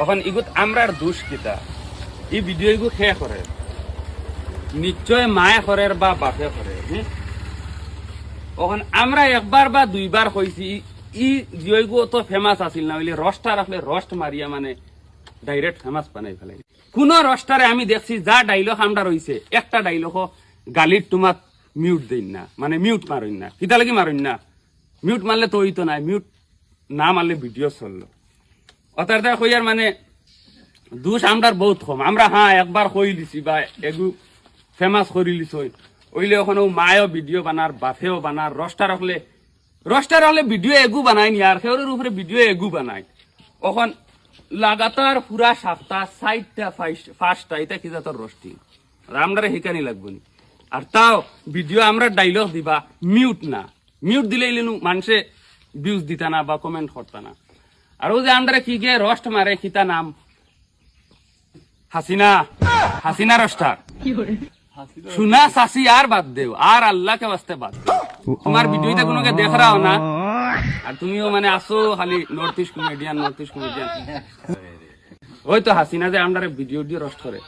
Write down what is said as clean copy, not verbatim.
এখন ইগুত আমরার দোষ কিতা এই ভিডিও ইগু খেয়ে করে নিশ্চয় মায়ে করে বা বাপে করে এখন আমরা একবার বা দুইবার কইছি ই জিওইগু অত ফেমাস আছিল না হইলে রসটা রাখলে রস্ট মারিয়া মানে ডাইরেক্ট ফেমাস বানাই ফেলাই কোন রস্টারে আমি দেখছি যা ডাইলগ আমরা রইছে একটা ডাইলগ গালির তোমার মিউট দিন না মানে মিউট মারইন না কিতা লাগি মারইন না মিউট মারলে তো হইতো না মিউট না মারলে ভিডিও চললো অতার দা কইয়ার মানে দোষ আমরার বহুত কম আমরা হ্যাঁ একবার কই দিছি বা এগু ফেমাস করি লিছ ওইলে ওখানে মায়ও ভিডিও বানার বাফেও বানার রস্টার হলে ভিডিও এগু বানাই নি আর সেওর উপরে ভিডিও এগু বানাই ওখান লাগাতার পুরা সপ্তাহ 60টা 5টা এটা কি তোর রস্টি আমরা হিকানি লাগবো নি আর তাও ভিডিও আমরা ডাইলগ দিবা মিউট না মিউট দিলে মানুষে ভিউজ দিতা না বা কমেন্ট করতা না আর ও যে আমরা কি গে রস্ট মারে কিতা নাম হাসিনা রস্টার सुना सासी यार बात दे আর আল্লাহকে वास्ते बात তোমার ভিডিওতে কোনোকে দেখ রাও না আর তুমিও মানে আসো খালি নর্থ ইস্ট কমেডিয়ান ওই তো হাসিনা যে আমরা ভিডিও দিয়ে রোস্ট করে